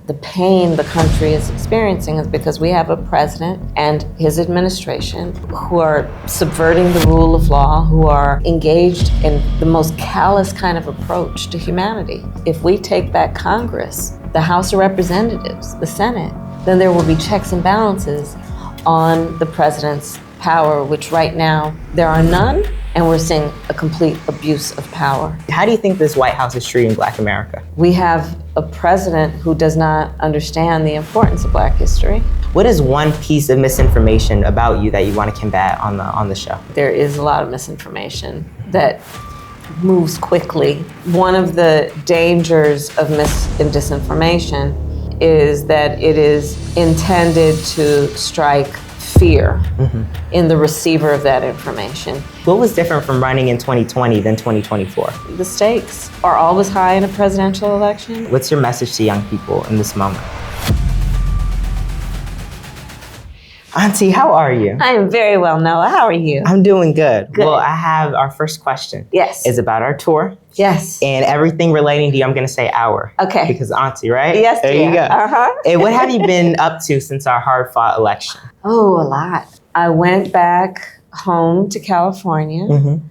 the pain the country is experiencing is because we have a president and his administration who are subverting the rule of law, who are engaged in the most callous kind of approach to humanity. If we take back Congress, the House of Representatives, the Senate, then there will be checks and balances on the president's power, which right now there are none, and we're seeing a complete abuse of power. How do you think this White House is treating Black America? We have a president who does not understand the importance of Black history. What is one piece of misinformation about you that you want to combat on the show? There is a lot of misinformation that moves quickly. One of the dangers of mis and disinformation is that it is intended to strike fear in the receiver of that information. What was different from running in 2020 than 2024? The stakes are always high in a presidential election. What's your message to young people in this moment? Auntie, how are you? I am very well, Noah. How are you? I'm doing good. Good. Well, I have our first question. Yes. It's about our tour. Yes. And everything relating to you, I'm going to say our. Okay. Because Auntie, right? Yes, there dear. you go. Uh-huh. And what have you been up to since our hard-fought election? Oh, a lot. I went back home to California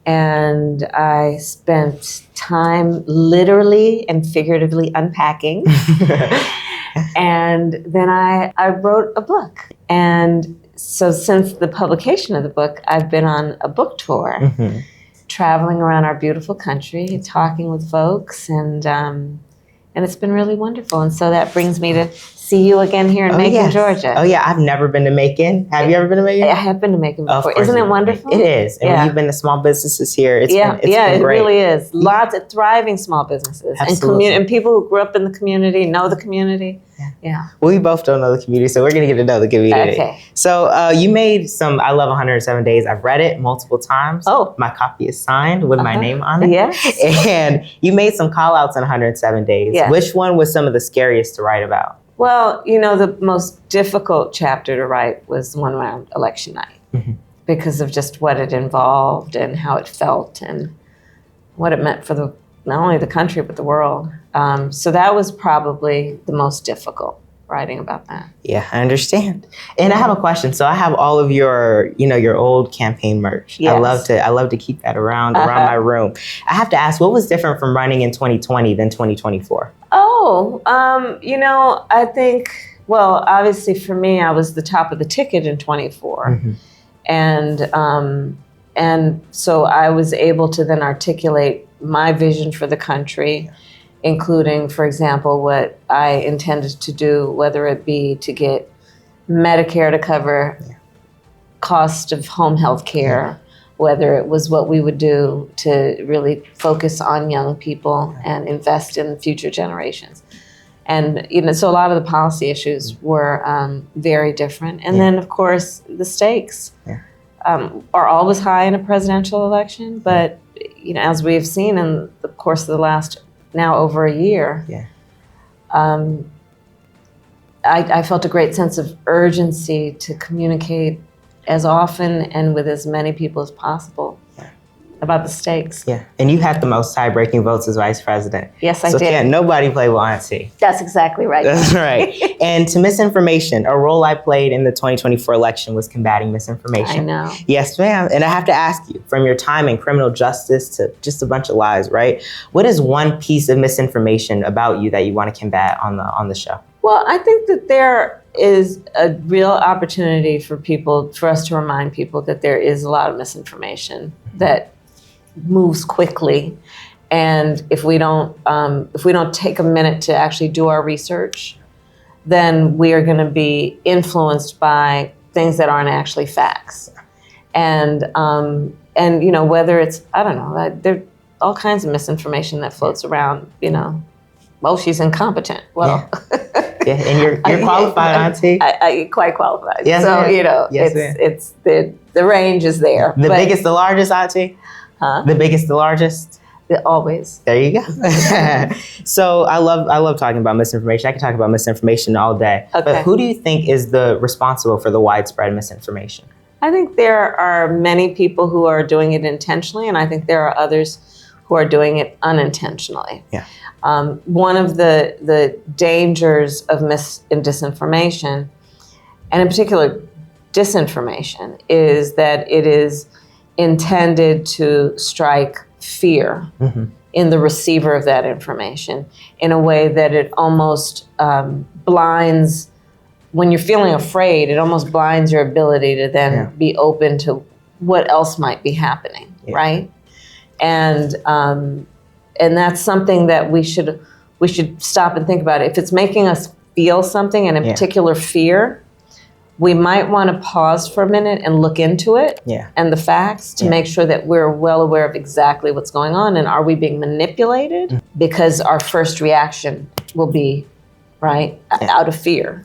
and I spent time literally and figuratively unpacking. And then I wrote a book. And so since the publication of the book, I've been on a book tour, traveling around our beautiful country, talking with folks, and it's been really wonderful. And so that brings me to see you again here in Macon, Georgia. Oh yeah, I've never been to Macon. Have you ever been to Macon? I have been to Macon before. Isn't it wonderful? It is. And when you've been to small businesses here, it's been it great. really is. Lots of thriving small businesses. Absolutely. And people who grew up in the community, know the community. Yeah. Well, we both don't know the community, so we're going to get to know the community. Okay. So you made some I Love 107 Days. I've read it multiple times. Oh. My copy is signed with my name on it. Yes. And you made some call-outs in 107 Days. Yes. Which one was some of the scariest to write about? Well, you know, the most difficult chapter to write was the one around election night because of just what it involved and how it felt and what it meant for not only the country, but the world. So that was probably the most difficult, writing about that. Yeah, I understand. And I have a question. So I have all of your, your old campaign merch. Yes. I love to keep that around my room. I have to ask, what was different from running in 2020 than 2024? Oh, I think, well, obviously for me, I was the top of the ticket in 24. And so I was able to then articulate my vision for the country, including, for example, what I intended to do, whether it be to get Medicare to cover cost of home health care, whether it was what we would do to really focus on young people and invest in future generations. And, so a lot of the policy issues were very different. And then, of course, the stakes are always high in a presidential election. But, as we have seen in the course of the last now over a year, I felt a great sense of urgency to communicate as often and with as many people as possible about the stakes. Yeah, and you had the most tie-breaking votes as vice president. Yes, I did. So did. can't nobody play with Auntie. That's exactly right. That's right. And to misinformation, a role I played in the 2024 election was combating misinformation. I know. Yes, ma'am. And I have to ask you, from your time in criminal justice to just a bunch of lies, right? What is one piece of misinformation about you that you want to combat on the show? Well, I think that there is a real opportunity for us to remind people that there is a lot of misinformation that moves quickly, and if we don't take a minute to actually do our research, then we are going to be influenced by things that aren't actually facts. And whether it's there are all kinds of misinformation that floats around. Well, she's incompetent. Well. Yeah, and you're qualified, Auntie. I quite qualified. Yes, so ma'am. It's the range is there. The biggest, the largest, Auntie. Huh? The biggest, the largest. Always. There you go. So I love talking about misinformation. I can talk about misinformation all day. Okay. But who do you think is responsible for the widespread misinformation? I think there are many people who are doing it intentionally, and I think there are others who are doing it unintentionally. Yeah. One of the dangers of mis and disinformation, and in particular disinformation, is that it is intended to strike fear in the receiver of that information in a way that it almost blinds, when you're feeling afraid, it almost blinds your ability to then be open to what else might be happening, right? And that's something that we should stop and think about. If it's making us feel something, and in particular fear, we might want to pause for a minute and look into it and the facts to make sure that we're well aware of exactly what's going on, and are we being manipulated? Because our first reaction will be, out of fear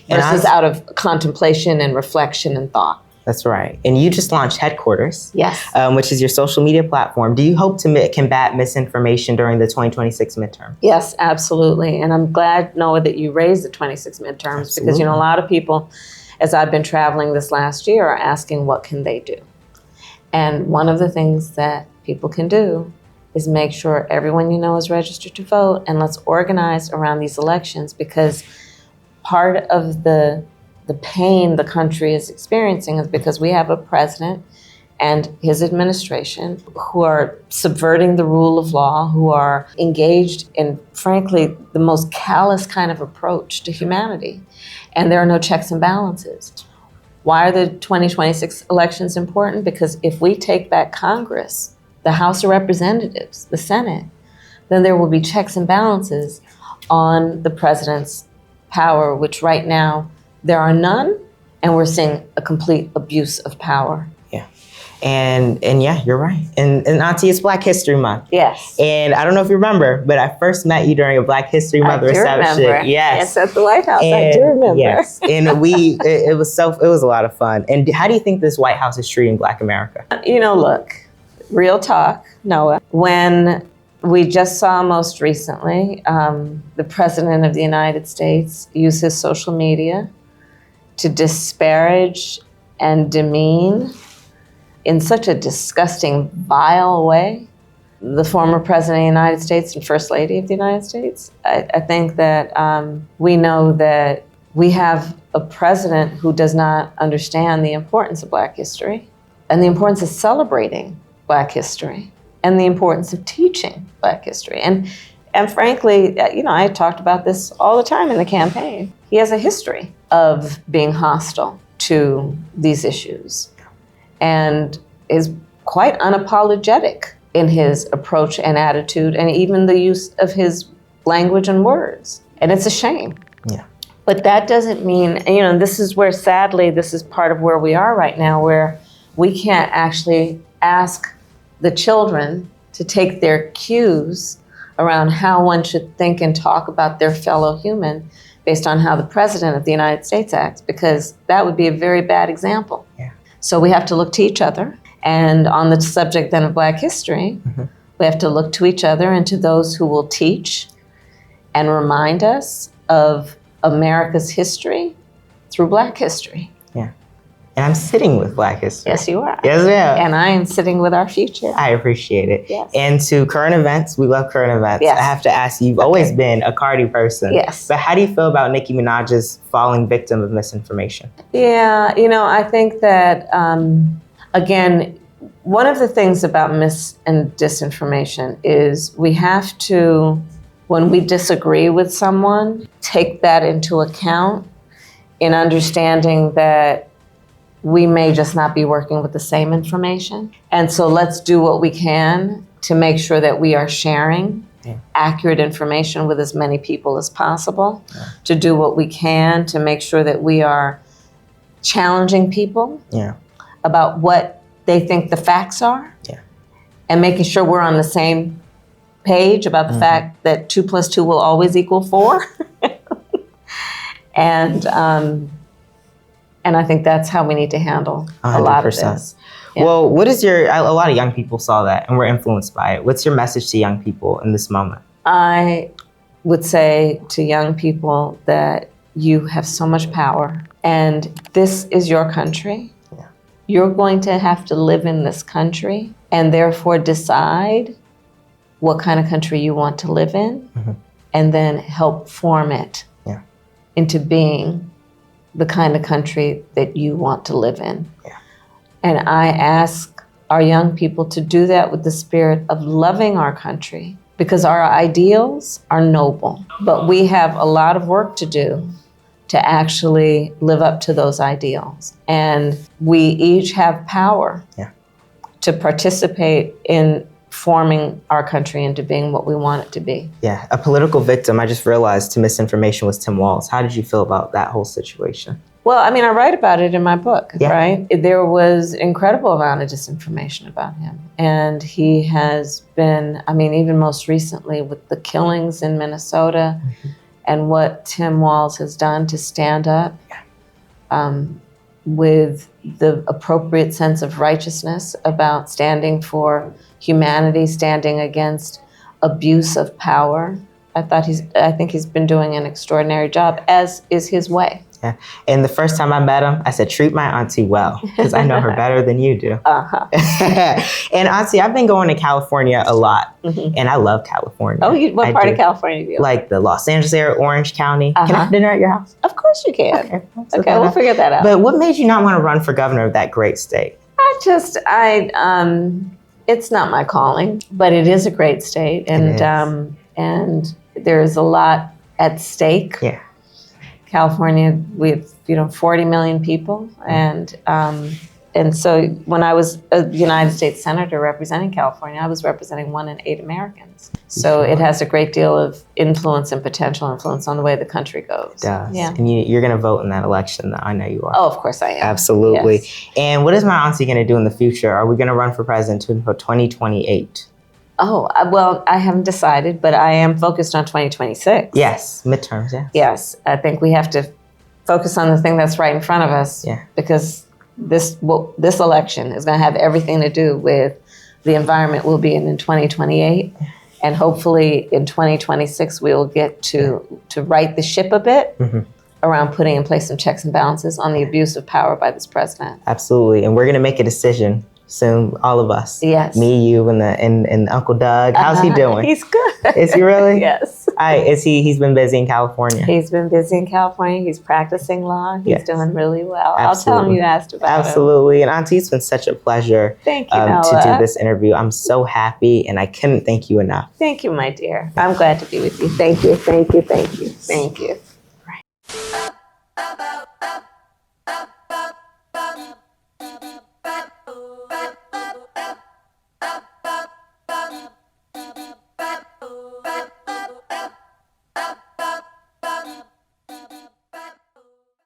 versus out of contemplation and reflection and thought. That's right. And you just launched Headquarters, yes, which is your social media platform. Do you hope to combat misinformation during the 2026 midterm? Yes, absolutely. And I'm glad, Noah, that you raised the 26 midterms because, a lot of people, as I've been traveling this last year, are asking what can they do? And one of the things that people can do is make sure everyone you know is registered to vote, and let's organize around these elections, because part of the pain the country is experiencing is because we have a president and his administration who are subverting the rule of law, who are engaged in, frankly, the most callous kind of approach to humanity. And there are no checks and balances. Why are the 2026 elections important? Because if we take back Congress, the House of Representatives, the Senate, then there will be checks and balances on the president's power, which right now there are none, and we're seeing a complete abuse of power. Yeah. And yeah, you're right. And Auntie, it's Black History Month. Yes. And I don't know if you remember, but I first met you during a Black History Month reception. Remember. Yes. Yes, at the White House. I do remember. Yes. And it was a lot of fun. And how do you think this White House is treating Black America? Look, real talk, Noah. When we just saw most recently the President of the United States use his social media to disparage and demean in such a disgusting, vile way the former President of the United States and First Lady of the United States, I think that we know that we have a president who does not understand the importance of Black history and the importance of celebrating Black history and the importance of teaching Black history. And frankly, I talked about this all the time in the campaign. He has a history of being hostile to these issues and is quite unapologetic in his approach and attitude, and even the use of his language and words. And it's a shame. Yeah. But that doesn't mean, this is where, sadly, this is part of where we are right now, where we can't actually ask the children to take their cues around how one should think and talk about their fellow human based on how the President of the United States acts, because that would be a very bad example. Yeah. So we have to look to each other. And on the subject then of Black history, we have to look to each other and to those who will teach and remind us of America's history through Black history. Yeah. And I'm sitting with Black history. Yes, you are. Yes, ma'am. And I am sitting with our future. I appreciate it. Yes. And to current events, we love current events. Yes. I have to ask you, you've always been a Cardi person. Yes. But how do you feel about Nicki Minaj's falling victim of misinformation? Yeah, I think that, again, one of the things about mis and disinformation is we have to, when we disagree with someone, take that into account in understanding that we may just not be working with the same information. And so let's do what we can to make sure that we are sharing accurate information with as many people as possible, to do what we can to make sure that we are challenging people about what they think the facts are, and making sure we're on the same page about the fact that 2 + 2 will always equal 4. And I think that's how we need to handle 100%. A lot of this. Yeah. Well, a lot of young people saw that and were influenced by it. What's your message to young people in this moment? I would say to young people that you have so much power, and this is your country. You're going to have to live in this country and therefore decide what kind of country you want to live in, and then help form it into being the kind of country that you want to live in. Yeah. And I ask our young people to do that with the spirit of loving our country, because our ideals are noble, but we have a lot of work to do to actually live up to those ideals. And we each have power to participate in forming our country into being what we want it to be. Yeah, a political victim, I just realized, to misinformation was Tim Walz. How did you feel about that whole situation? Well, I mean, I write about it in my book, right? There was incredible amount of disinformation about him. And he has been, I mean, even most recently with the killings in Minnesota and what Tim Walz has done to stand up with the appropriate sense of righteousness about standing for humanity, standing against abuse of power. I think he's been doing an extraordinary job, as is his way. Yeah. And the first time I met him, I said, treat my auntie well, because I know her better than you do. And auntie, I've been going to California a lot, and I love California. Oh, what part of California do you like? The Los Angeles area, Orange County. Can I have dinner at your house? Of course you can. Okay, we'll figure that out. But what made you not want to run for governor of that great state? It's not my calling, but it is a great state, and there's a lot at stake. Yeah. California, we have 40 million people, and so when I was a United States Senator representing California, I was representing 1 in 8 Americans. So it has a great deal of influence and potential influence on the way the country goes. It does. Yeah. And you're going to vote in that election, though. I know you are. Oh, of course I am. Absolutely. Yes. And what is my auntie going to do in the future? Are we going to run for president until 2028? Oh, well, I haven't decided, but I am focused on 2026. Yes, midterms, yeah. Yes, I think we have to focus on the thing that's right in front of us, because this election is going to have everything to do with the environment we'll be in 2028. And hopefully in 2026, we'll get to right the ship a bit around putting in place some checks and balances on the abuse of power by this president. Absolutely. And we're going to make a decision soon, all of us. Yes. Me, you, and Uncle Doug. How's he doing? He's good. Is he really? Yes. He's been busy in California. He's been busy in California. He's practicing law. He's doing really well. Absolutely. I'll tell him you asked about him. Absolutely. And auntie, it's been such a pleasure Thank you, to do this interview. I'm so happy, and I couldn't thank you enough. Thank you, my dear. I'm glad to be with you. Thank you, thank you, thank you, thank you.